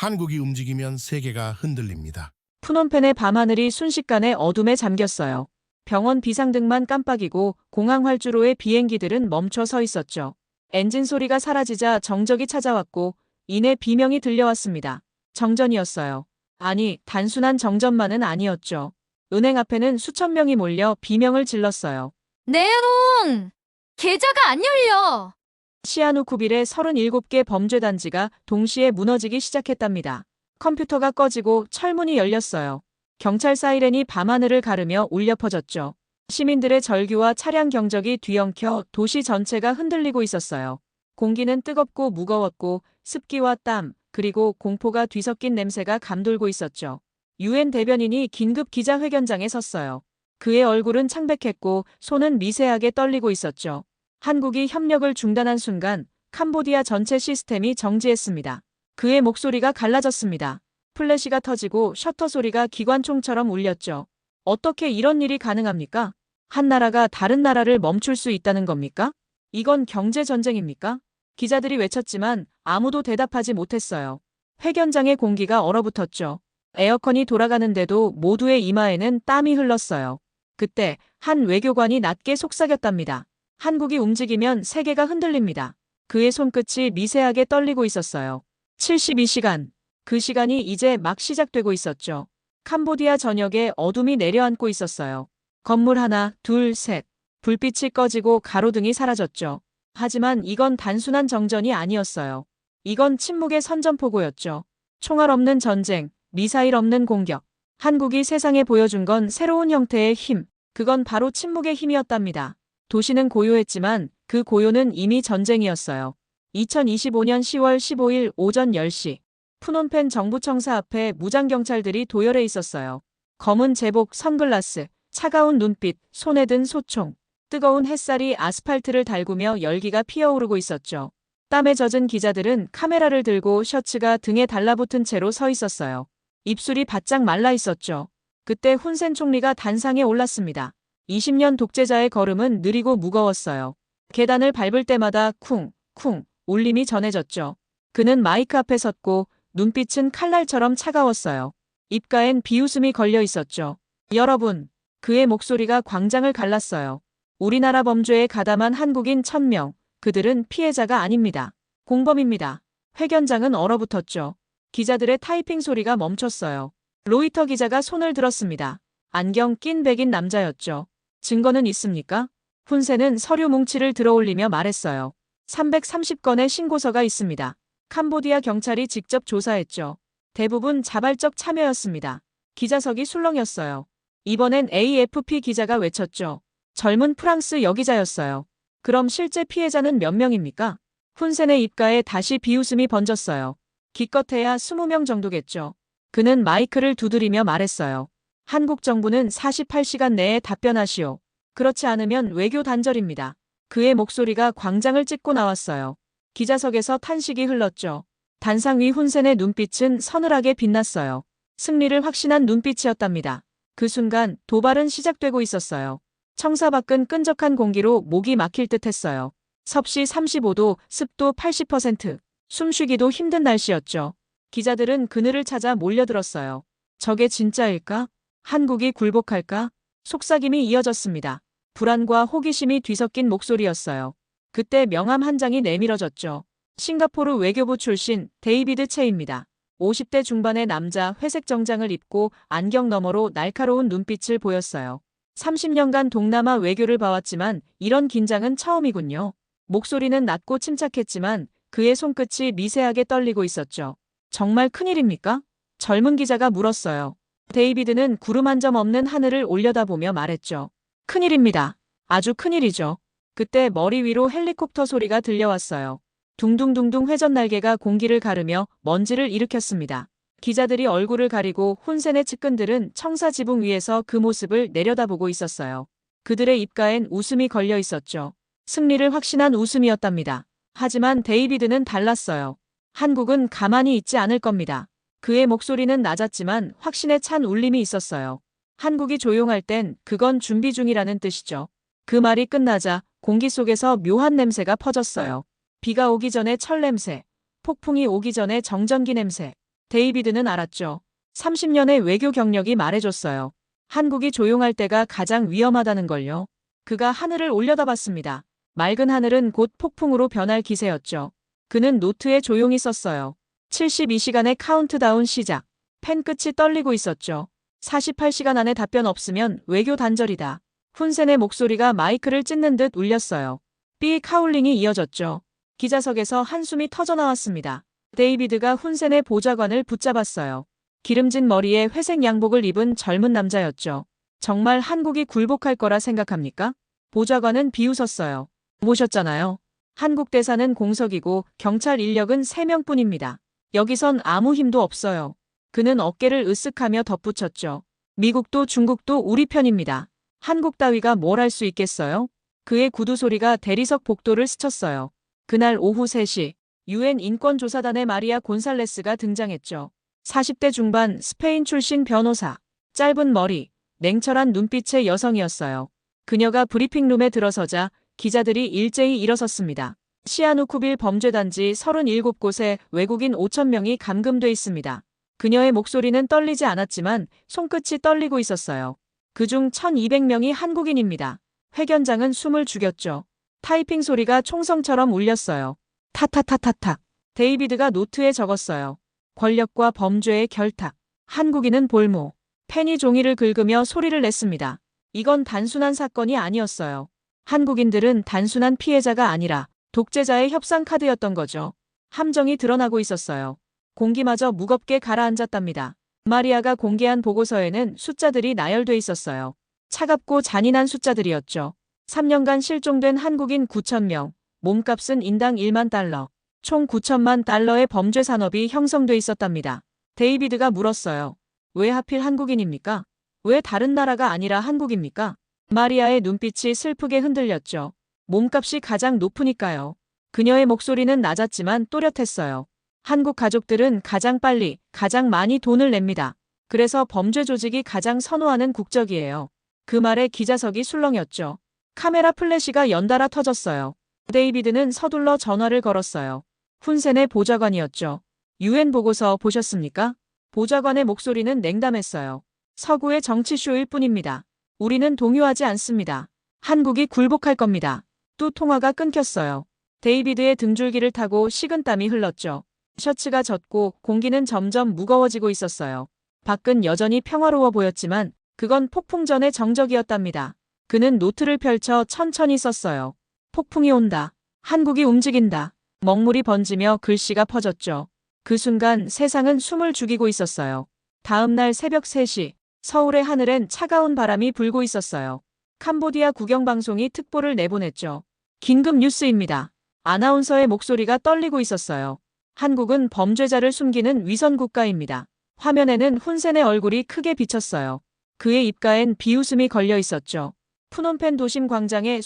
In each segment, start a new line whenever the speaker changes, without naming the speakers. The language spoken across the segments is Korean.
한국이 움직이면 세계가 흔들립니다.
푸놈펜의 밤하늘이 순식간에 어둠에 잠겼어요. 병원 비상등만 깜빡이고 공항 활주로의 비행기들은 멈춰 서 있었죠. 엔진 소리가 사라지자 정적이 찾아왔고 이내 비명이 들려왔습니다. 정전이었어요. 아니, 단순한 정전만은 아니었죠. 은행 앞에는 수천 명이 몰려 비명을 질렀어요.
네롱! 계좌가 안 열려!
시아누쿠빌의 37개 범죄 단지가 동시에 무너지기 시작했답니다. 컴퓨터가 꺼지고 철문이 열렸어요. 경찰 사이렌이 밤하늘을 가르며 울려 퍼졌죠. 시민들의 절규와 차량 경적이 뒤엉켜 도시 전체가 흔들리고 있었어요. 공기는 뜨겁고 무거웠고 습기와 땀, 그리고 공포가 뒤섞인 냄새가 감돌고 있었죠. 유엔 대변인이 긴급 기자회견장에 섰어요. 그의 얼굴은 창백했고 손은 미세하게 떨리고 있었죠. 한국이 협력을 중단한 순간 캄보디아 전체 시스템이 정지했습니다. 그의 목소리가 갈라졌습니다. 플래시가 터지고 셔터 소리가 기관총처럼 울렸죠. 어떻게 이런 일이 가능합니까? 한 나라가 다른 나라를 멈출 수 있다는 겁니까? 이건 경제 전쟁입니까? 기자들이 외쳤지만 아무도 대답하지 못했어요. 회견장의 공기가 얼어붙었죠. 에어컨이 돌아가는데도 모두의 이마에는 땀이 흘렀어요. 그때 한 외교관이 낮게 속삭였답니다. 한국이 움직이면 세계가 흔들립니다. 그의 손끝이 미세하게 떨리고 있었어요. 72시간. 그 시간이 이제 막 시작되고 있었죠. 캄보디아 전역에 어둠이 내려앉고 있었어요. 건물 하나, 둘, 셋. 불빛이 꺼지고 가로등이 사라졌죠. 하지만 이건 단순한 정전이 아니었어요. 이건 침묵의 선전포고였죠. 총알 없는 전쟁, 미사일 없는 공격. 한국이 세상에 보여준 건 새로운 형태의 힘. 그건 바로 침묵의 힘이었답니다. 도시는 고요했지만 그 고요는 이미 전쟁이었어요. 2025년 10월 15일 오전 10시. 푸놈펜 정부청사 앞에 무장경찰들이 도열해 있었어요. 검은 제복, 선글라스, 차가운 눈빛, 손에 든 소총. 뜨거운 햇살이 아스팔트를 달구며 열기가 피어오르고 있었죠. 땀에 젖은 기자들은 카메라를 들고 셔츠가 등에 달라붙은 채로 서 있었어요. 입술이 바짝 말라 있었죠. 그때 훈센 총리가 단상에 올랐습니다. 20년 독재자의 걸음은 느리고 무거웠어요. 계단을 밟을 때마다 쿵, 쿵 울림이 전해졌죠. 그는 마이크 앞에 섰고 눈빛은 칼날처럼 차가웠어요. 입가엔 비웃음이 걸려 있었죠. 여러분, 그의 목소리가 광장을 갈랐어요. 우리나라 범죄에 가담한 한국인 1000명, 그들은 피해자가 아닙니다. 공범입니다. 회견장은 얼어붙었죠. 기자들의 타이핑 소리가 멈췄어요. 로이터 기자가 손을 들었습니다. 안경 낀 백인 남자였죠. 증거는 있습니까? 훈센은 서류 뭉치를 들어올리며 말했어요. 330건의 신고서가 있습니다. 캄보디아 경찰이 직접 조사했죠. 대부분 자발적 참여였습니다. 기자석이 술렁였어요. 이번엔 AFP 기자가 외쳤죠. 젊은 프랑스 여기자였어요. 그럼 실제 피해자는 몇 명입니까? 훈센의 입가에 다시 비웃음이 번졌어요. 기껏해야 20명 정도겠죠. 그는 마이크를 두드리며 말했어요. 한국 정부는 48시간 내에 답변하시오. 그렇지 않으면 외교 단절입니다. 그의 목소리가 광장을 찢고 나왔어요. 기자석에서 탄식이 흘렀죠. 단상 위 훈센의 눈빛은 서늘하게 빛났어요. 승리를 확신한 눈빛이었답니다. 그 순간 도발은 시작되고 있었어요. 청사 밖은 끈적한 공기로 목이 막힐 듯 했어요. 섭씨 35도, 습도 80%, 숨쉬기도 힘든 날씨였죠. 기자들은 그늘을 찾아 몰려들었어요. 저게 진짜일까? 한국이 굴복할까? 속삭임이 이어졌습니다. 불안과 호기심이 뒤섞인 목소리였어요. 그때 명함 한 장이 내밀어졌죠. 싱가포르 외교부 출신 데이비드 채입니다. 50대 중반의 남자, 회색 정장을 입고 안경 너머로 날카로운 눈빛을 보였어요. 30년간 동남아 외교를 봐왔지만 이런 긴장은 처음이군요. 목소리는 낮고 침착했지만 그의 손끝이 미세하게 떨리고 있었죠. 정말 큰일입니까? 젊은 기자가 물었어요. 데이비드는 구름 한 점 없는 하늘을 올려다보며 말했죠. 큰일입니다. 아주 큰일이죠. 그때 머리 위로 헬리콥터 소리가 들려왔어요. 둥둥둥둥 회전 날개가 공기를 가르며 먼지를 일으켰습니다. 기자들이 얼굴을 가리고 훈센의 측근들은 청사 지붕 위에서 그 모습을 내려다보고 있었어요. 그들의 입가엔 웃음이 걸려 있었죠. 승리를 확신한 웃음이었답니다. 하지만 데이비드는 달랐어요. 한국은 가만히 있지 않을 겁니다. 그의 목소리는 낮았지만 확신에 찬 울림이 있었어요. 한국이 조용할 땐 그건 준비 중이라는 뜻이죠. 그 말이 끝나자 공기 속에서 묘한 냄새가 퍼졌어요. 비가 오기 전에 철 냄새, 폭풍이 오기 전에 정전기 냄새. 데이비드는 알았죠. 30년의 외교 경력이 말해줬어요. 한국이 조용할 때가 가장 위험하다는 걸요. 그가 하늘을 올려다봤습니다. 맑은 하늘은 곧 폭풍으로 변할 기세였죠. 그는 노트에 조용히 썼어요. 72시간의 카운트다운 시작. 펜 끝이 떨리고 있었죠. 48시간 안에 답변 없으면 외교 단절이다. 훈센의 목소리가 마이크를 찢는 듯 울렸어요. 삐 카울링이 이어졌죠. 기자석에서 한숨이 터져나왔습니다. 데이비드가 훈센의 보좌관을 붙잡았어요. 기름진 머리에 회색 양복을 입은 젊은 남자였죠. 정말 한국이 굴복할 거라 생각합니까? 보좌관은 비웃었어요. 모셨잖아요. 한국 대사는 공석이고 경찰 인력은 3명뿐입니다. 여기선 아무 힘도 없어요. 그는 어깨를 으쓱하며 덧붙였죠. 미국도 중국도 우리 편입니다. 한국 따위가 뭘 할 수 있겠어요? 그의 구두 소리가 대리석 복도를 스쳤어요. 그날 오후 3시 UN 인권조사단의 마리아 곤살레스가 등장했죠. 40대 중반 스페인 출신 변호사, 짧은 머리, 냉철한 눈빛의 여성이었어요. 그녀가 브리핑룸에 들어서자 기자들이 일제히 일어섰습니다. 시아누쿠빌 범죄단지 37곳에 외국인 5,000명이 감금돼 있습니다. 그녀의 목소리는 떨리지 않았지만 손끝이 떨리고 있었어요. 그중 1,200명이 한국인입니다. 회견장은 숨을 죽였죠. 타이핑 소리가 총성처럼 울렸어요. 타타타타탁. 데이비드가 노트에 적었어요. 권력과 범죄의 결탁. 한국인은 볼모. 펜이 종이를 긁으며 소리를 냈습니다. 이건 단순한 사건이 아니었어요. 한국인들은 단순한 피해자가 아니라 독재자의 협상 카드였던 거죠. 함정이 드러나고 있었어요. 공기마저 무겁게 가라앉았답니다. 마리아가 공개한 보고서에는 숫자들이 나열돼 있었어요. 차갑고 잔인한 숫자들이었죠. 3년간 실종된 한국인 9,000명, 몸값은 인당 1만 달러, 총 9천만 달러의 범죄 산업이 형성돼 있었답니다. 데이비드가 물었어요. 왜 하필 한국인입니까? 왜 다른 나라가 아니라 한국입니까? 마리아의 눈빛이 슬프게 흔들렸죠. 몸값이 가장 높으니까요. 그녀의 목소리는 낮았지만 또렷했어요. 한국 가족들은 가장 빨리, 가장 많이 돈을 냅니다. 그래서 범죄 조직이 가장 선호하는 국적이에요. 그 말에 기자석이 술렁였죠. 카메라 플래시가 연달아 터졌어요. 데이비드는 서둘러 전화를 걸었어요. 훈센의 보좌관이었죠. UN 보고서 보셨습니까? 보좌관의 목소리는 냉담했어요. 서구의 정치쇼일 뿐입니다. 우리는 동요하지 않습니다. 한국이 굴복할 겁니다. 또 통화가 끊겼어요. 데이비드의 등줄기를 타고 식은땀이 흘렀죠. 셔츠가 젖고 공기는 점점 무거워지고 있었어요. 밖은 여전히 평화로워 보였지만 그건 폭풍 전의 정적이었답니다. 그는 노트를 펼쳐 천천히 썼어요. 폭풍이 온다. 한국이 움직인다. 먹물이 번지며 글씨가 퍼졌죠. 그 순간 세상은 숨을 죽이고 있었어요. 다음 날 새벽 3시 서울의 하늘엔 차가운 바람이 불고 있었어요. 캄보디아 국영방송이 특보를 내보냈죠. 긴급 뉴스입니다. 아나운서의 목소리가 떨리고 있었어요. 한국은 범죄자를 숨기는 위선 국가입니다. 화면에는 훈센의 얼굴이 크게 비쳤어요. 그의 입가엔 비웃음이 걸려 있었죠. 푸놈펜 도심 광장에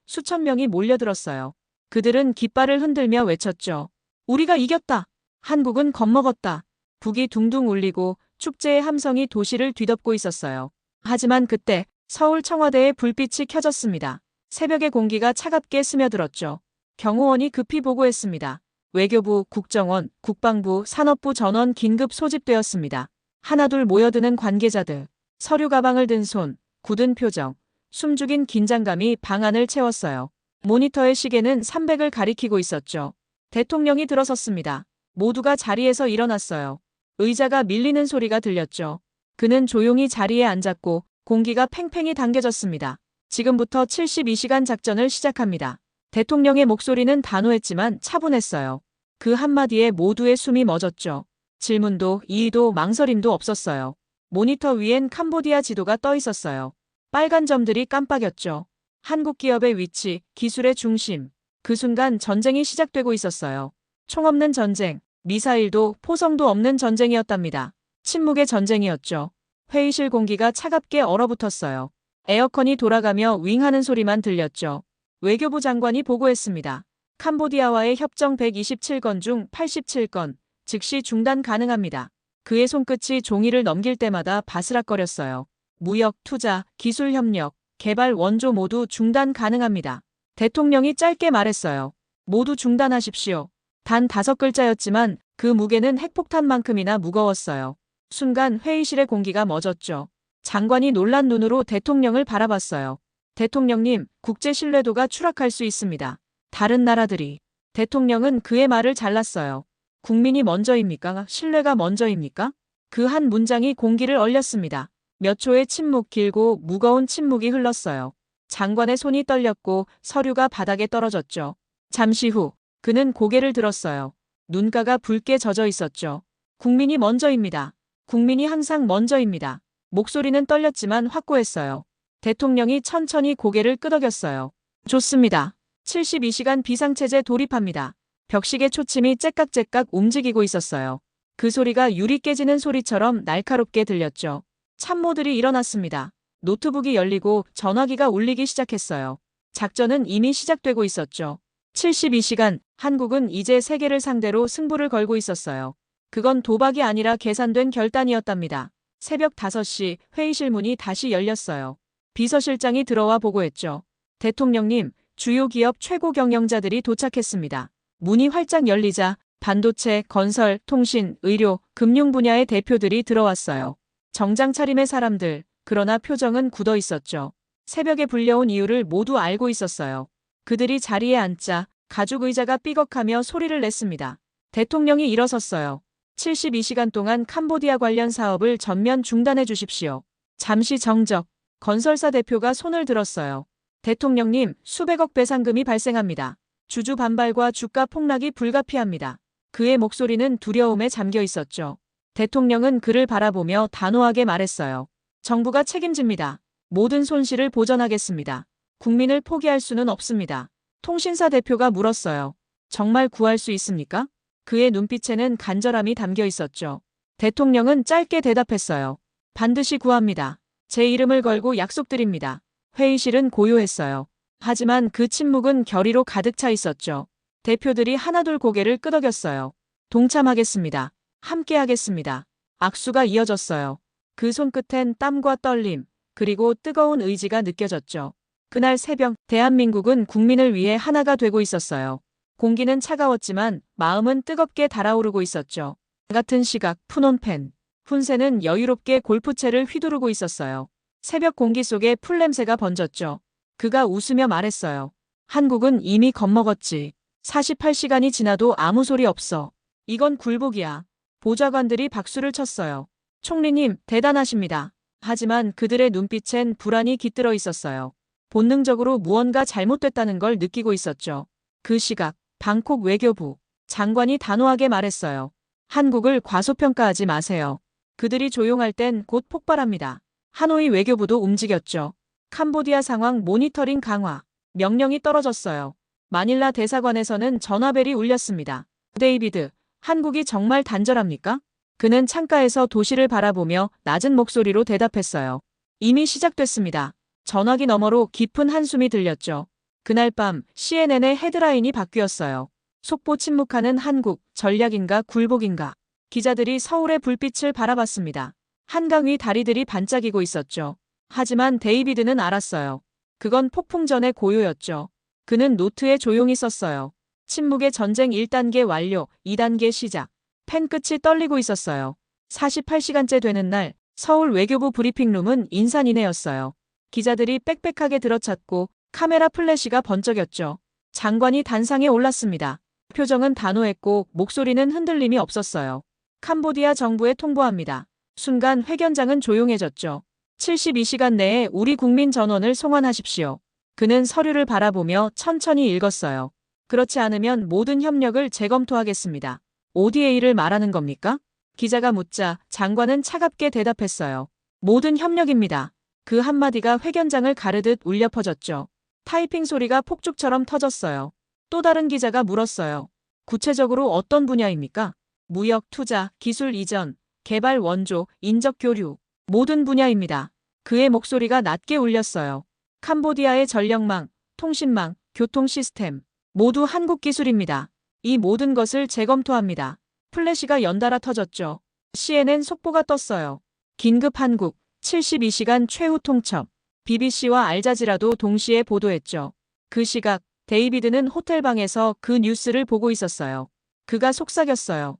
수천 명이 몰려들었어요. 그들은 깃발을 흔들며 외쳤죠. 우리가 이겼다. 한국은 겁먹었다. 북이 둥둥 울리고 축제의 함성이 도시를 뒤덮고 있었어요. 하지만 그때 서울 청와대의 불빛이 켜졌습니다. 새벽의 공기가 차갑게 스며들었죠. 경호원이 급히 보고했습니다. 외교부, 국정원, 국방부, 산업부 전원 긴급 소집되었습니다. 하나둘 모여드는 관계자들, 서류 가방을 든 손, 굳은 표정, 숨죽인 긴장감이 방 안을 채웠어요. 모니터의 시계는 300을 가리키고 있었죠. 대통령이 들어섰습니다. 모두가 자리에서 일어났어요. 의자가 밀리는 소리가 들렸죠. 그는 조용히 자리에 앉았고 공기가 팽팽히 당겨졌습니다. 지금부터 72시간 작전을 시작합니다. 대통령의 목소리는 단호했지만 차분했어요. 그 한마디에 모두의 숨이 멎었죠. 질문도 이의도 망설임도 없었어요. 모니터 위엔 캄보디아 지도가 떠 있었어요. 빨간 점들이 깜빡였죠. 한국 기업의 위치, 기술의 중심. 그 순간 전쟁이 시작되고 있었어요. 총 없는 전쟁, 미사일도 포성도 없는 전쟁이었답니다. 침묵의 전쟁이었죠. 회의실 공기가 차갑게 얼어붙었어요. 에어컨이 돌아가며 윙하는 소리만 들렸죠. 외교부 장관이 보고했습니다. 캄보디아와의 협정 127건 중 87건, 즉시 중단 가능합니다. 그의 손끝이 종이를 넘길 때마다 바스락거렸어요. 무역, 투자, 기술 협력, 개발 원조 모두 중단 가능합니다. 대통령이 짧게 말했어요. 모두 중단하십시오. 단 5글자였지만 그 무게는 핵폭탄만큼이나 무거웠어요. 순간 회의실의 공기가 멎었죠. 장관이 놀란 눈으로 대통령을 바라봤어요. 대통령님, 국제 신뢰도가 추락할 수 있습니다. 다른 나라들이. 대통령은 그의 말을 잘랐어요. 국민이 먼저입니까? 신뢰가 먼저입니까? 그 한 문장이 공기를 얼렸습니다. 몇 초의 침묵, 길고 무거운 침묵이 흘렀어요. 장관의 손이 떨렸고 서류가 바닥에 떨어졌죠. 잠시 후 그는 고개를 들었어요. 눈가가 붉게 젖어 있었죠. 국민이 먼저입니다. 국민이 항상 먼저입니다. 목소리는 떨렸지만 확고했어요. 대통령이 천천히 고개를 끄덕였어요. 좋습니다. 72시간 비상체제 돌입합니다. 벽식의 초침이 째깍째깍 움직이고 있었어요. 그 소리가 유리 깨지는 소리처럼 날카롭게 들렸죠. 참모들이 일어났습니다. 노트북이 열리고 전화기가 울리기 시작했어요. 작전은 이미 시작되고 있었죠. 72시간, 한국은 이제 세계를 상대로 승부를 걸고 있었어요. 그건 도박이 아니라 계산된 결단이었답니다. 새벽 5시 회의실 문이 다시 열렸어요. 비서실장이 들어와 보고했죠. 대통령님, 주요 기업 최고 경영자들이 도착했습니다. 문이 활짝 열리자 반도체, 건설, 통신, 의료, 금융 분야의 대표들이 들어왔어요. 정장 차림의 사람들, 그러나 표정은 굳어 있었죠. 새벽에 불려온 이유를 모두 알고 있었어요. 그들이 자리에 앉자 가죽 의자가 삐걱하며 소리를 냈습니다. 대통령이 일어섰어요. 72시간 동안 캄보디아 관련 사업을 전면 중단해 주십시오. 잠시 정적. 건설사 대표가 손을 들었어요. 대통령님, 수백억 배상금이 발생합니다. 주주 반발과 주가 폭락이 불가피합니다. 그의 목소리는 두려움에 잠겨 있었죠. 대통령은 그를 바라보며 단호하게 말했어요. 정부가 책임집니다. 모든 손실을 보전하겠습니다. 국민을 포기할 수는 없습니다. 통신사 대표가 물었어요. 정말 구할 수 있습니까? 그의 눈빛에는 간절함이 담겨 있었죠. 대통령은 짧게 대답했어요. 반드시 구합니다. 제 이름을 걸고 약속드립니다. 회의실은 고요했어요. 하지만 그 침묵은 결의로 가득 차 있었죠. 대표들이 하나둘 고개를 끄덕였어요. 동참하겠습니다. 함께하겠습니다. 악수가 이어졌어요. 그 손끝엔 땀과 떨림, 그리고 뜨거운 의지가 느껴졌죠. 그날 새벽, 대한민국은 국민을 위해 하나가 되고 있었어요. 공기는 차가웠지만 마음은 뜨겁게 달아오르고 있었죠. 같은 시각, 푸놈펜. 훈세는 여유롭게 골프채를 휘두르고 있었어요. 새벽 공기 속에 풀냄새가 번졌죠. 그가 웃으며 말했어요. 한국은 이미 겁먹었지. 48시간이 지나도 아무 소리 없어. 이건 굴복이야. 보좌관들이 박수를 쳤어요. 총리님, 대단하십니다. 하지만 그들의 눈빛엔 불안이 깃들어 있었어요. 본능적으로 무언가 잘못됐다는 걸 느끼고 있었죠. 그 시각, 방콕 외교부. 장관이 단호하게 말했어요. 한국을 과소평가하지 마세요. 그들이 조용할 땐 곧 폭발합니다. 하노이 외교부도 움직였죠. 캄보디아 상황 모니터링 강화. 명령이 떨어졌어요. 마닐라 대사관에서는 전화벨이 울렸습니다. 데이비드, 한국이 정말 단절합니까? 그는 창가에서 도시를 바라보며 낮은 목소리로 대답했어요. 이미 시작됐습니다. 전화기 너머로 깊은 한숨이 들렸죠. 그날 밤 CNN의 헤드라인이 바뀌었어요. 속보 침묵하는 한국, 전략인가 굴복인가. 기자들이 서울의 불빛을 바라봤습니다. 한강 위 다리들이 반짝이고 있었죠. 하지만 데이비드는 알았어요. 그건 폭풍 전의 고요였죠. 그는 노트에 조용히 썼어요. 침묵의 전쟁 1단계 완료, 2단계 시작. 펜 끝이 떨리고 있었어요. 48시간째 되는 날, 서울 외교부 브리핑룸은 인산인해였어요. 기자들이 빽빽하게 들어찼고 카메라 플래시가 번쩍였죠. 장관이 단상에 올랐습니다. 표정은 단호했고 목소리는 흔들림이 없었어요. 캄보디아 정부에 통보합니다. 순간 회견장은 조용해졌죠. 72시간 내에 우리 국민 전원을 송환하십시오. 그는 서류를 바라보며 천천히 읽었어요. 그렇지 않으면 모든 협력을 재검토하겠습니다. ODA를 말하는 겁니까? 기자가 묻자 장관은 차갑게 대답했어요. 모든 협력입니다. 그 한마디가 회견장을 가르듯 울려 퍼졌죠. 타이핑 소리가 폭죽처럼 터졌어요. 또 다른 기자가 물었어요. 구체적으로 어떤 분야입니까? 무역, 투자, 기술 이전, 개발 원조, 인적 교류. 모든 분야입니다. 그의 목소리가 낮게 울렸어요. 캄보디아의 전력망, 통신망, 교통 시스템. 모두 한국 기술입니다. 이 모든 것을 재검토합니다. 플래시가 연달아 터졌죠. CNN 속보가 떴어요. 긴급 한국, 72시간 최후 통첩. BBC와 알자지라도 동시에 보도했죠. 그 시각, 데이비드는 호텔방에서 그 뉴스를 보고 있었어요. 그가 속삭였어요.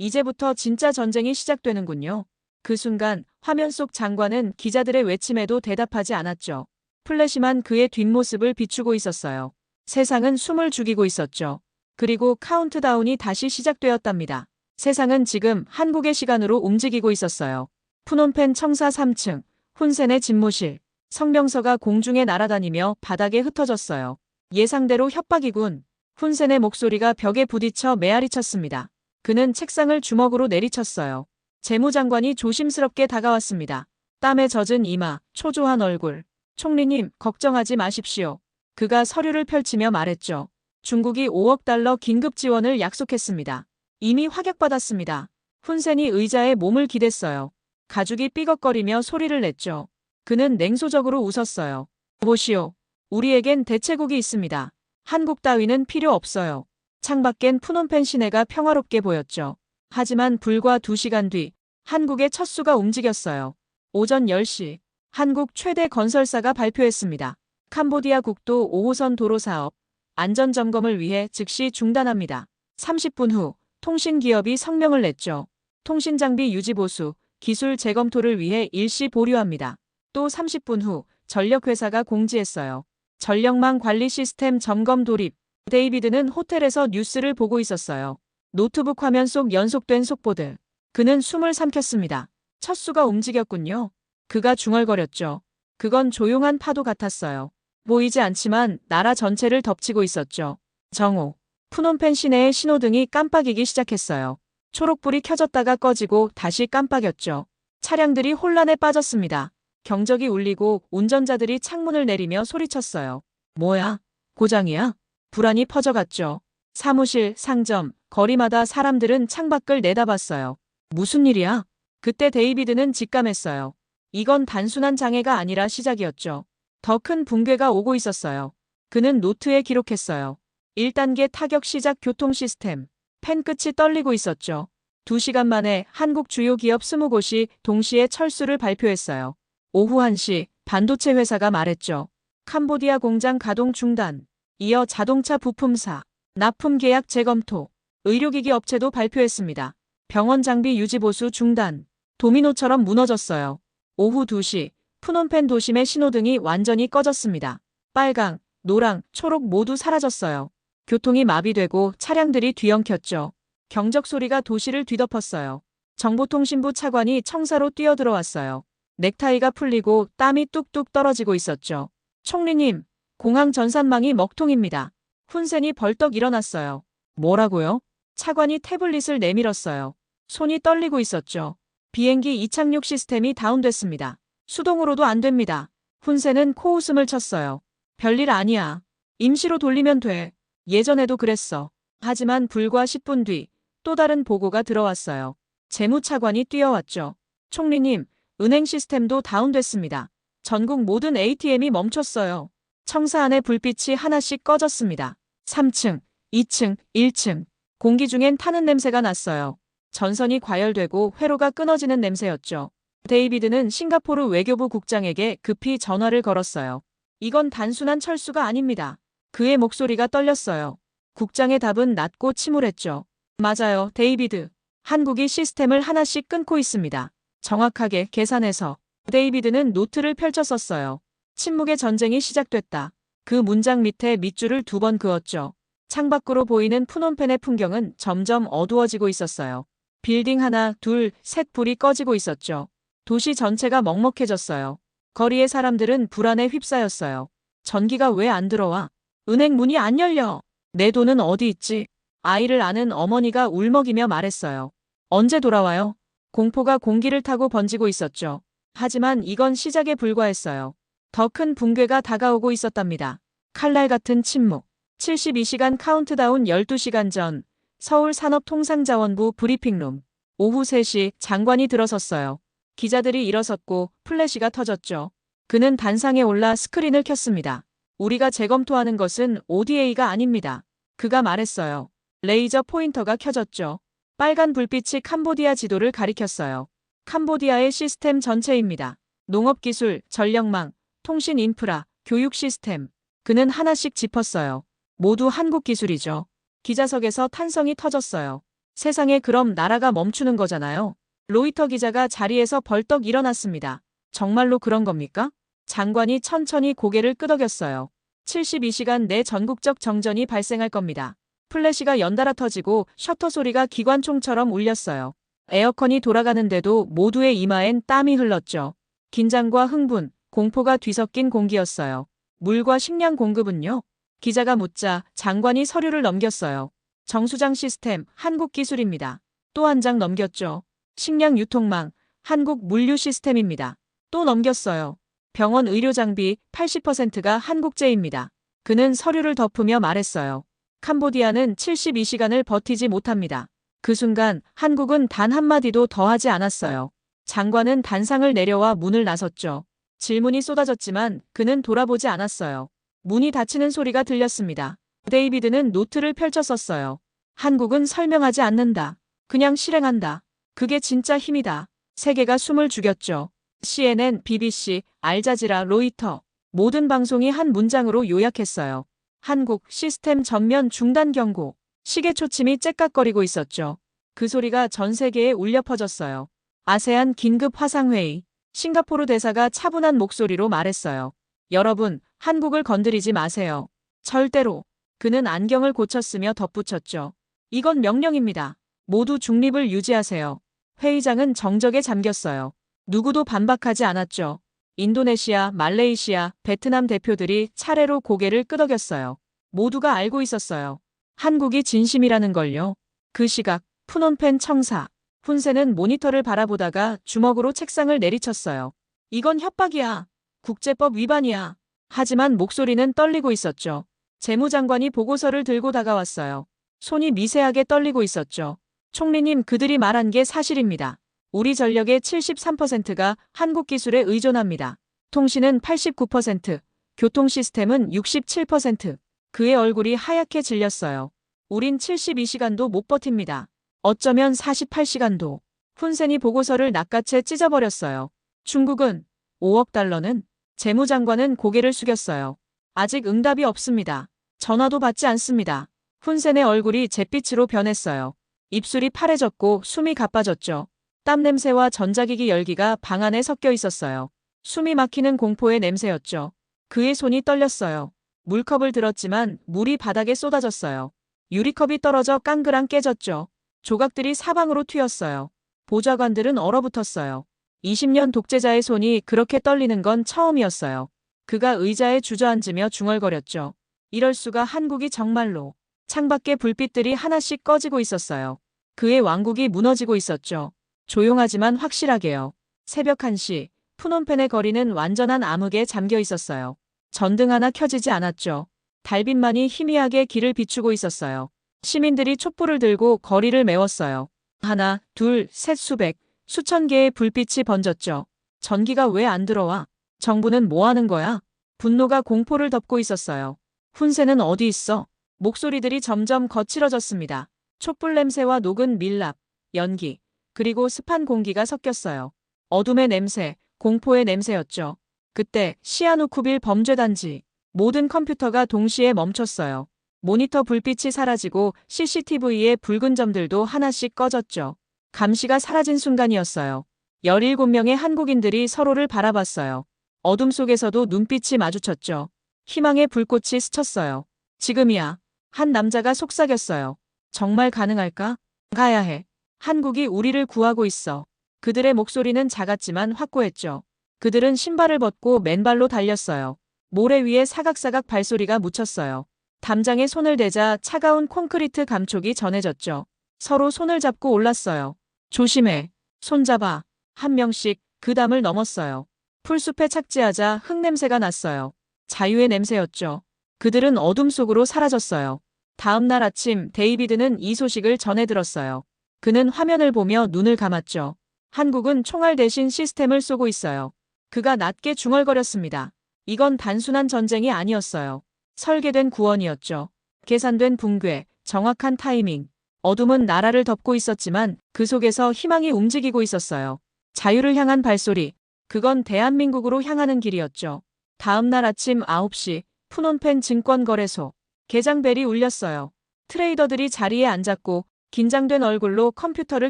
이제부터 진짜 전쟁이 시작되는군요. 그 순간 화면 속 장관은 기자들의 외침에도 대답하지 않았죠. 플래시만 그의 뒷모습을 비추고 있었어요. 세상은 숨을 죽이고 있었죠. 그리고 카운트다운이 다시 시작되었답니다. 세상은 지금 한국의 시간으로 움직이고 있었어요. 푸놈펜 청사 3층, 훈센의 집무실. 성명서가 공중에 날아다니며 바닥에 흩어졌어요. 예상대로 협박이군. 훈센의 목소리가 벽에 부딪혀 메아리 쳤습니다. 그는 책상을 주먹으로 내리쳤어요. 재무장관이 조심스럽게 다가왔습니다. 땀에 젖은 이마, 초조한 얼굴. 총리님, 걱정하지 마십시오. 그가 서류를 펼치며 말했죠. 중국이 5억 달러 긴급 지원을 약속했습니다. 이미 확약받았습니다. 훈센이 의자에 몸을 기댔어요. 가죽이 삐걱거리며 소리를 냈죠. 그는 냉소적으로 웃었어요. 보시오. 우리에겐 대체국이 있습니다. 한국 따위는 필요 없어요. 창밖엔 푸놈펜 시내가 평화롭게 보였죠. 하지만 불과 2시간 뒤 한국의 첫 수가 움직였어요. 오전 10시 한국 최대 건설사가 발표했습니다. 캄보디아 국도 5호선 도로 사업 안전점검을 위해 즉시 중단합니다. 30분 후 통신기업이 성명을 냈죠. 통신장비 유지보수, 기술 재검토를 위해 일시 보류합니다. 또 30분 후 전력회사가 공지했어요. 전력망 관리 시스템 점검 돌입. 데이비드는 호텔에서 뉴스를 보고 있었어요. 노트북 화면 속 연속된 속보들. 그는 숨을 삼켰습니다. 첫 수가 움직였군요. 그가 중얼거렸죠. 그건 조용한 파도 같았어요. 보이지 않지만 나라 전체를 덮치고 있었죠. 정오. 푸놈펜 시내의 신호등이 깜빡이기 시작했어요. 초록불이 켜졌다가 꺼지고 다시 깜빡였죠. 차량들이 혼란에 빠졌습니다. 경적이 울리고 운전자들이 창문을 내리며 소리쳤어요. 뭐야? 고장이야? 불안이 퍼져갔죠. 사무실, 상점, 거리마다 사람들은 창밖을 내다봤어요. 무슨 일이야? 그때 데이비드는 직감했어요. 이건 단순한 장애가 아니라 시작이었죠. 더 큰 붕괴가 오고 있었어요. 그는 노트에 기록했어요. 1단계 타격 시작 교통 시스템. 펜 끝이 떨리고 있었죠. 2시간 만에 한국 주요 기업 20곳이 동시에 철수를 발표했어요. 오후 1시 반도체 회사가 말했죠. 캄보디아 공장 가동 중단. 이어 자동차 부품사, 납품 계약 재검토. 의료기기 업체도 발표했습니다. 병원 장비 유지보수 중단. 도미노처럼 무너졌어요. 오후 2시 푸놈펜 도심의 신호등이 완전히 꺼졌습니다. 빨강, 노랑, 초록 모두 사라졌어요. 교통이 마비되고 차량들이 뒤엉켰죠. 경적 소리가 도시를 뒤덮었어요. 정보통신부 차관이 청사로 뛰어들어왔어요. 넥타이가 풀리고 땀이 뚝뚝 떨어지고 있었죠. 총리님, 공항 전산망이 먹통입니다. 훈센이 벌떡 일어났어요. 뭐라고요? 차관이 태블릿을 내밀었어요. 손이 떨리고 있었죠. 비행기 이착륙 시스템이 다운됐습니다. 수동으로도 안 됩니다. 훈센은 코웃음을 쳤어요. 별일 아니야. 임시로 돌리면 돼. 예전에도 그랬어. 하지만 불과 10분 뒤 또 다른 보고가 들어왔어요. 재무차관이 뛰어왔죠. 총리님, 은행 시스템도 다운됐습니다. 전국 모든 ATM이 멈췄어요. 청사 안의 불빛이 하나씩 꺼졌습니다. 3층, 2층, 1층. 공기 중엔 타는 냄새가 났어요. 전선이 과열되고 회로가 끊어지는 냄새였죠. 데이비드는 싱가포르 외교부 국장에게 급히 전화를 걸었어요. 이건 단순한 철수가 아닙니다. 그의 목소리가 떨렸어요. 국장의 답은 낮고 침울했죠. 맞아요, 데이비드. 한국이 시스템을 하나씩 끊고 있습니다. 정확하게 계산해서. 데이비드는 노트를 펼쳐 썼어요. 침묵의 전쟁이 시작됐다. 그 문장 밑에 밑줄을 2번 그었죠. 창밖으로 보이는 푸놈펜의 풍경은 점점 어두워지고 있었어요. 빌딩 하나, 둘, 셋 불이 꺼지고 있었죠. 도시 전체가 먹먹해졌어요. 거리의 사람들은 불안에 휩싸였어요. 전기가 왜 안 들어와? 은행 문이 안 열려. 내 돈은 어디 있지? 아이를 아는 어머니가 울먹이며 말했어요. 언제 돌아와요? 공포가 공기를 타고 번지고 있었죠. 하지만 이건 시작에 불과했어요. 더 큰 붕괴가 다가오고 있었답니다. 칼날 같은 침묵. 72시간 카운트다운 12시간 전 서울산업통상자원부 브리핑룸. 오후 3시 장관이 들어섰어요. 기자들이 일어섰고 플래시가 터졌죠. 그는 단상에 올라 스크린을 켰습니다. 우리가 재검토하는 것은 ODA가 아닙니다. 그가 말했어요. 레이저 포인터가 켜졌죠. 빨간 불빛이 캄보디아 지도를 가리켰어요. 캄보디아의 시스템 전체입니다. 농업기술, 전력망, 통신 인프라, 교육 시스템. 그는 하나씩 짚었어요. 모두 한국 기술이죠. 기자석에서 탄성이 터졌어요. 세상에, 그럼 나라가 멈추는 거잖아요. 로이터 기자가 자리에서 벌떡 일어났습니다. 정말로 그런 겁니까? 장관이 천천히 고개를 끄덕였어요. 72시간 내 전국적 정전이 발생할 겁니다. 플래시가 연달아 터지고 셔터 소리가 기관총처럼 울렸어요. 에어컨이 돌아가는데도 모두의 이마엔 땀이 흘렀죠. 긴장과 흥분, 공포가 뒤섞인 공기였어요. 물과 식량 공급은요? 기자가 묻자 장관이 서류를 넘겼어요. 정수장 시스템, 한국 기술입니다. 또 한 장 넘겼죠. 식량 유통망, 한국 물류 시스템입니다. 또 넘겼어요. 병원 의료 장비 80%가 한국제입니다. 그는 서류를 덮으며 말했어요. 캄보디아는 72시간을 버티지 못합니다. 그 순간 한국은 단 한마디도 더 하지 않았어요. 장관은 단상을 내려와 문을 나섰죠. 질문이 쏟아졌지만 그는 돌아보지 않았어요. 문이 닫히는 소리가 들렸습니다. 데이비드는 노트를 펼쳐 썼어요. 한국은 설명하지 않는다. 그냥 실행한다. 그게 진짜 힘이다. 세계가 숨을 죽였죠. CNN, BBC, 알자지라, 로이터. 모든 방송이 한 문장으로 요약했어요. 한국 시스템 전면 중단 경고. 시계 초침이 째깍거리고 있었죠. 그 소리가 전 세계에 울려 퍼졌어요. 아세안 긴급 화상회의. 싱가포르 대사가 차분한 목소리로 말했어요. 여러분, 한국을 건드리지 마세요. 절대로. 그는 안경을 고쳤으며 덧붙였죠. 이건 명령입니다. 모두 중립을 유지하세요. 회의장은 정적에 잠겼어요. 누구도 반박하지 않았죠. 인도네시아, 말레이시아, 베트남 대표들이 차례로 고개를 끄덕였어요. 모두가 알고 있었어요. 한국이 진심이라는 걸요. 그 시각, 푸놈펜 청사. 훈센은 모니터를 바라보다가 주먹으로 책상을 내리쳤어요. 이건 협박이야. 국제법 위반이야. 하지만 목소리는 떨리고 있었죠. 재무장관이 보고서를 들고 다가왔어요. 손이 미세하게 떨리고 있었죠. 총리님, 그들이 말한 게 사실입니다. 우리 전력의 73%가 한국 기술에 의존합니다. 통신은 89%, 교통 시스템은 67%. 그의 얼굴이 하얗게 질렸어요. 우린 72시간도 못 버팁니다. 어쩌면 48시간도. 훈센이 보고서를 낚아채 찢어버렸어요. 중국은 5억 달러는? 재무장관은 고개를 숙였어요. 아직 응답이 없습니다. 전화도 받지 않습니다. 훈센의 얼굴이 잿빛으로 변했어요. 입술이 파래졌고 숨이 가빠졌죠. 땀 냄새와 전자기기 열기가 방 안에 섞여 있었어요. 숨이 막히는 공포의 냄새였죠. 그의 손이 떨렸어요. 물컵을 들었지만 물이 바닥에 쏟아졌어요. 유리컵이 떨어져 깡그랑 깨졌죠. 조각들이 사방으로 튀었어요. 보좌관들은 얼어붙었어요. 20년 독재자의 손이 그렇게 떨리는 건 처음이었어요. 그가 의자에 주저앉으며 중얼거렸죠. 이럴 수가. 한국이 정말로. 창밖에 불빛들이 하나씩 꺼지고 있었어요. 그의 왕국이 무너지고 있었죠. 조용하지만 확실하게요. 새벽 1시, 푸놈펜의 거리는 완전한 암흑에 잠겨 있었어요. 전등 하나 켜지지 않았죠. 달빛만이 희미하게 길을 비추고 있었어요. 시민들이 촛불을 들고 거리를 메웠어요. 하나, 둘, 셋, 수백, 수천 개의 불빛이 번졌죠. 전기가 왜 안 들어와? 정부는 뭐 하는 거야? 분노가 공포를 덮고 있었어요. 훈센은 어디 있어? 목소리들이 점점 거칠어졌습니다. 촛불 냄새와 녹은 밀랍, 연기, 그리고 습한 공기가 섞였어요. 어둠의 냄새, 공포의 냄새였죠. 그때 시아누쿠빌 범죄단지. 모든 컴퓨터가 동시에 멈췄어요. 모니터 불빛이 사라지고 CCTV의 붉은 점들도 하나씩 꺼졌죠. 감시가 사라진 순간이었어요. 17명의 한국인들이 서로를 바라봤어요. 어둠 속에서도 눈빛이 마주쳤죠. 희망의 불꽃이 스쳤어요. 지금이야. 한 남자가 속삭였어요. 정말 가능할까? 가야 해. 한국이 우리를 구하고 있어. 그들의 목소리는 작았지만 확고했죠. 그들은 신발을 벗고 맨발로 달렸어요. 모래 위에 사각사각 발소리가 묻혔어요. 담장에 손을 대자 차가운 콘크리트 감촉이 전해졌죠. 서로 손을 잡고 올랐어요. 조심해. 손잡아. 한 명씩 그 담을 넘었어요. 풀숲에 착지하자 흙냄새가 났어요. 자유의 냄새였죠. 그들은 어둠 속으로 사라졌어요. 다음 날 아침 데이비드는 이 소식을 전해 들었어요. 그는 화면을 보며 눈을 감았죠. 한국은 총알 대신 시스템을 쏘고 있어요. 그가 낮게 중얼거렸습니다. 이건 단순한 전쟁이 아니었어요. 설계된 구원이었죠. 계산된 붕괴, 정확한 타이밍. 어둠은 나라를 덮고 있었지만 그 속에서 희망이 움직이고 있었어요. 자유를 향한 발소리. 그건 대한민국으로 향하는 길이었죠. 다음 날 아침 9시 푸놈펜 증권거래소. 개장벨이 울렸어요. 트레이더들이 자리에 앉았고 긴장된 얼굴로 컴퓨터를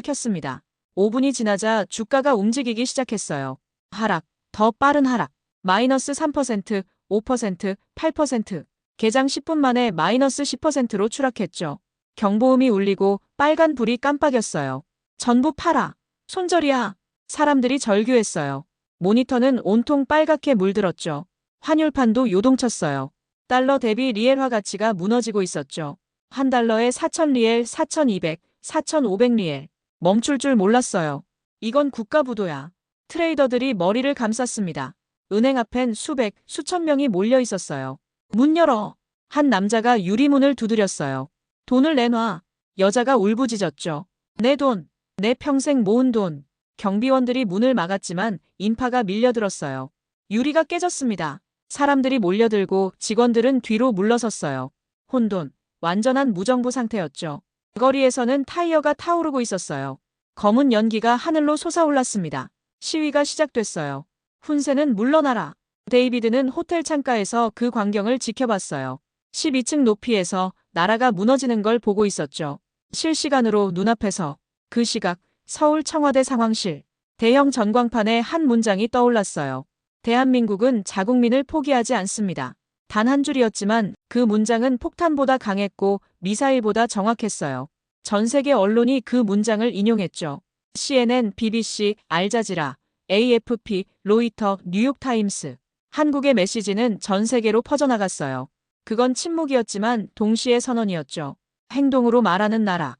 켰습니다. 5분이 지나자 주가가 움직이기 시작했어요. 하락, 더 빠른 하락. 마이너스 3%, 5%, 8%. 개장 10분 만에 마이너스 10%로 추락했죠. 경보음이 울리고 빨간 불이 깜빡였어요. 전부 팔아. 손절이야. 사람들이 절규했어요. 모니터는 온통 빨갛게 물들었죠. 환율판도 요동쳤어요. 달러 대비 리엘화 가치가 무너지고 있었죠. 한 달러에 4,000리엘, 4,200, 4,500리엘. 멈출 줄 몰랐어요. 이건 국가부도야. 트레이더들이 머리를 감쌌습니다. 은행 앞엔 수백, 수천 명이 몰려 있었어요. 문 열어. 한 남자가 유리문을 두드렸어요. 돈을 내놔. 여자가 울부짖었죠. 내 돈. 내 평생 모은 돈. 경비원들이 문을 막았지만 인파가 밀려들었어요. 유리가 깨졌습니다. 사람들이 몰려들고 직원들은 뒤로 물러섰어요. 혼돈. 완전한 무정부 상태였죠. 거리에서는 타이어가 타오르고 있었어요. 검은 연기가 하늘로 솟아올랐습니다. 시위가 시작됐어요. 훈세는 물러나라. 데이비드는 호텔 창가에서 그 광경을 지켜봤어요. 12층 높이에서 나라가 무너지는 걸 보고 있었죠. 실시간으로 눈앞에서. 그 시각 서울 청와대 상황실. 대형 전광판에 한 문장이 떠올랐어요. 대한민국은 자국민을 포기하지 않습니다. 단 한 줄이었지만 그 문장은 폭탄보다 강했고 미사일보다 정확했어요. 전 세계 언론이 그 문장을 인용했죠. CNN, BBC, 알자지라, AFP, 로이터, 뉴욕타임스. 한국의 메시지는 전 세계로 퍼져나갔어요. 그건 침묵이었지만 동시에 선언이었죠. 행동으로 말하는 나라.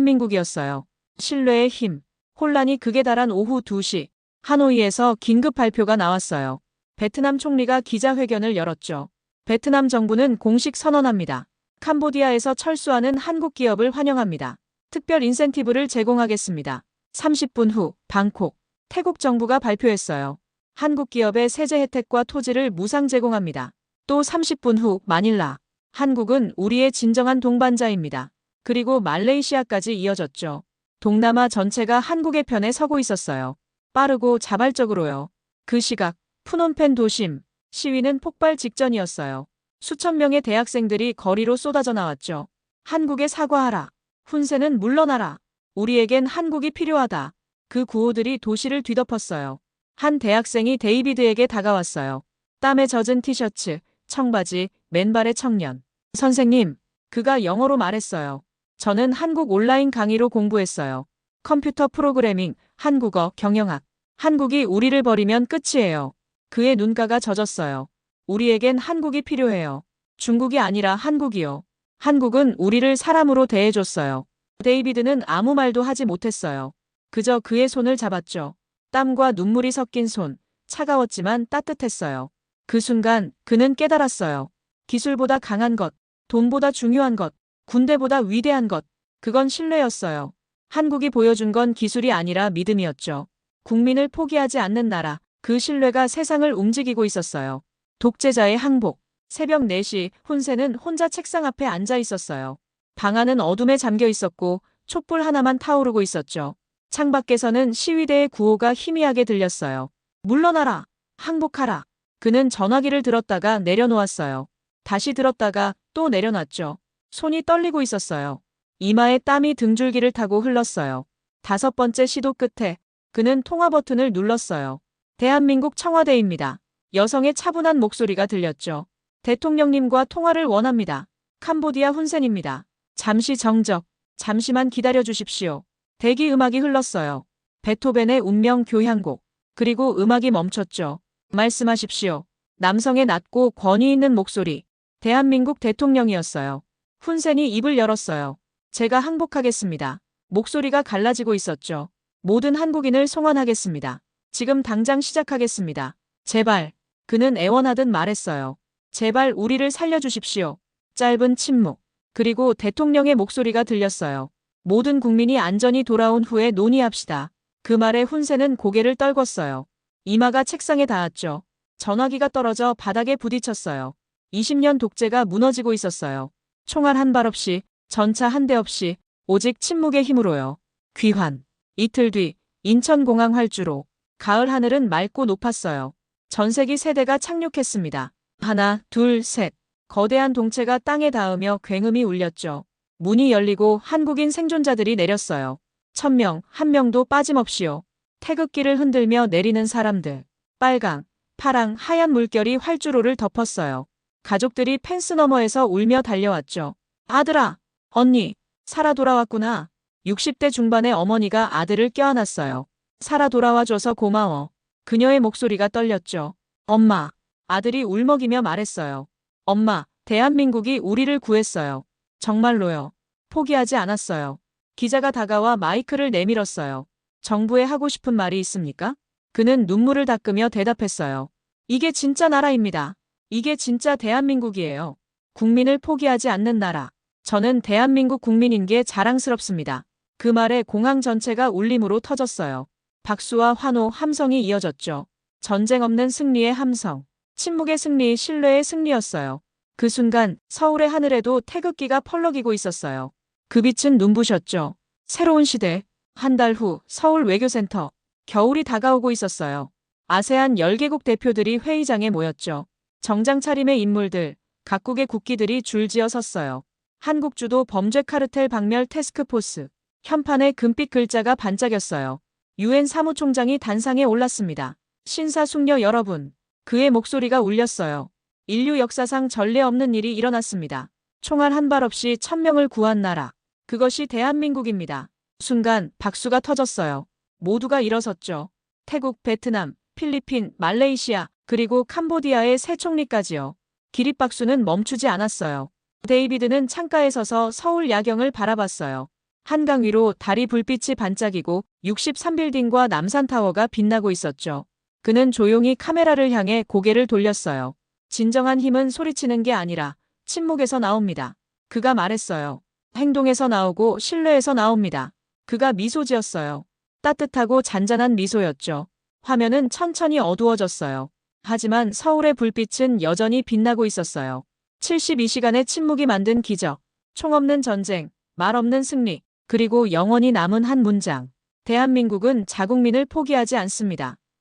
대한민국이었어요. 신뢰의 힘. 혼란이 극에 달한 오후 2시. 하노이에서 긴급 발표가 나왔어요. 베트남 총리가 기자회견을 열었죠. 베트남 정부는 공식 선언합니다. 캄보디아에서 철수하는 한국 기업을 환영합니다. 특별 인센티브를 제공하겠습니다. 30분 후 방콕. 태국 정부가 발표했어요. 한국 기업의 세제 혜택과 토지를 무상 제공합니다. 또 30분 후 마닐라. 한국은 우리의 진정한 동반자입니다. 그리고 말레이시아까지 이어졌죠. 동남아 전체가 한국의 편에 서고 있었어요. 빠르고 자발적으로요. 그 시각 푸놈펜 도심. 시위는 폭발 직전이었어요. 수천 명의 대학생들이 거리로 쏟아져 나왔죠. 한국에 사과하라. 훈세는 물러나라. 우리에겐 한국이 필요하다. 그 구호들이 도시를 뒤덮었어요. 한 대학생이 데이비드에게 다가왔어요. 땀에 젖은 티셔츠, 청바지, 맨발의 청년. 선생님, 그가 영어로 말했어요. 저는 한국 온라인 강의로 공부했어요. 컴퓨터 프로그래밍, 한국어, 경영학. 한국이 우리를 버리면 끝이에요. 그의 눈가가 젖었어요. 우리에겐 한국이 필요해요. 중국이 아니라 한국이요. 한국은 우리를 사람으로 대해줬어요. 데이비드는 아무 말도 하지 못했어요. 그저 그의 손을 잡았죠. 땀과 눈물이 섞인 손. 차가웠지만 따뜻했어요. 그 순간 그는 깨달았어요. 기술보다 강한 것, 돈보다 중요한 것, 군대보다 위대한 것. 그건 신뢰였어요. 한국이 보여준 건 기술이 아니라 믿음이었죠. 국민을 포기하지 않는 나라. 그 신뢰가 세상을 움직이고 있었어요. 독재자의 항복. 새벽 4시 훈세는 혼자 책상 앞에 앉아 있었어요. 방 안은 어둠에 잠겨 있었고 촛불 하나만 타오르고 있었죠. 창밖에서는 시위대의 구호가 희미하게 들렸어요. 물러나라. 항복하라. 그는 전화기를 들었다가 내려놓았어요. 다시 들었다가 또 내려놨죠. 손이 떨리고 있었어요. 이마에 땀이 등줄기를 타고 흘렀어요. 5번째 시도 끝에 그는 통화 버튼을 눌렀어요. 대한민국 청와대입니다. 여성의 차분한 목소리가 들렸죠. 대통령님과 통화를 원합니다. 캄보디아 훈센입니다. 잠시 정적. 잠시만 기다려 주십시오. 대기 음악이 흘렀어요. 베토벤의 운명 교향곡. 그리고 음악이 멈췄죠. 말씀하십시오. 남성의 낮고 권위 있는 목소리. 대한민국 대통령이었어요. 훈센이 입을 열었어요. 제가 항복하겠습니다. 목소리가 갈라지고 있었죠. 모든 한국인을 송환하겠습니다. 지금 당장 시작하겠습니다. 제발. 그는 애원하듯 말했어요. 제발 우리를 살려주십시오. 짧은 침묵. 그리고 대통령의 목소리가 들렸어요. 모든 국민이 안전히 돌아온 후에 논의합시다. 그 말에 훈센은 고개를 떨궜어요. 이마가 책상에 닿았죠. 전화기가 떨어져 바닥에 부딪혔어요. 20년 독재가 무너지고 있었어요. 총알 한 발 없이, 전차 한 대 없이, 오직 침묵의 힘으로요. 귀환. 이틀 뒤, 인천공항 활주로. 가을 하늘은 맑고 높았어요. 전세기 세대가 착륙했습니다. 하나, 둘, 셋. 거대한 동체가 땅에 닿으며 굉음이 울렸죠. 문이 열리고 한국인 생존자들이 내렸어요. 1000명, 한 명도 빠짐없이요. 태극기를 흔들며 내리는 사람들. 빨강, 파랑, 하얀 물결이 활주로를 덮었어요. 가족들이 펜스 너머에서 울며 달려왔죠. 아들아, 언니, 살아 돌아왔구나. 60대 중반의 어머니가 아들을 껴안았어요. 살아 돌아와줘서 고마워. 그녀의 목소리가 떨렸죠. 엄마. 아들이 울먹이며 말했어요. 엄마, 대한민국이 우리를 구했어요. 정말로요. 포기하지 않았어요. 기자가 다가와 마이크를 내밀었어요. 정부에 하고 싶은 말이 있습니까? 그는 눈물을 닦으며 대답했어요. 이게 진짜 나라입니다. 이게 진짜 대한민국이에요. 국민을 포기하지 않는 나라. 저는 대한민국 국민인 게 자랑스럽습니다. 그 말에 공항 전체가 울림으로 터졌어요. 박수와 환호, 함성이 이어졌죠. 전쟁 없는 승리의 함성. 침묵의 승리, 신뢰의 승리였어요. 그 순간 서울의 하늘에도 태극기가 펄럭이고 있었어요. 그 빛은 눈부셨죠. 새로운 시대. 한 달 후 서울 외교센터. 겨울이 다가오고 있었어요. 아세안 10개국 대표들이 회의장에 모였죠. 정장 차림의 인물들, 각국의 국기들이 줄지어 섰어요. 한국 주도 범죄 카르텔 박멸 태스크포스. 현판에 금빛 글자가 반짝였어요. 유엔 사무총장이 단상에 올랐습니다. 신사숙녀 여러분. 그의 목소리가 울렸어요. 인류 역사상 전례 없는 일이 일어났습니다. 총알 한 발 없이 1000명을 구한 나라. 그것이 대한민국입니다. 순간 박수가 터졌어요. 모두가 일어섰죠. 태국, 베트남, 필리핀, 말레이시아, 그리고 캄보디아의 새 총리까지요. 기립박수는 멈추지 않았어요. 데이비드는 창가에 서서 서울 야경을 바라봤어요. 한강 위로 달이 불빛이 반짝이고 63빌딩과 남산타워가 빛나고 있었죠. 그는 조용히 카메라를 향해 고개를 돌렸어요. 진정한 힘은 소리치는 게 아니라 침묵에서 나옵니다. 그가 말했어요. 행동에서 나오고 신뢰에서 나옵니다. 그가 미소 지었어요. 따뜻하고 잔잔한 미소였죠. 화면은 천천히 어두워졌어요. 하지만 서울의 불빛은 여전히 빛나고 있었어요. 72시간의 침묵이 만든 기적. 총 없는 전쟁, 말 없는 승리, 그리고 영원히 남은 한 문장. 대한민국은 자국민을 포기하지 않습니다.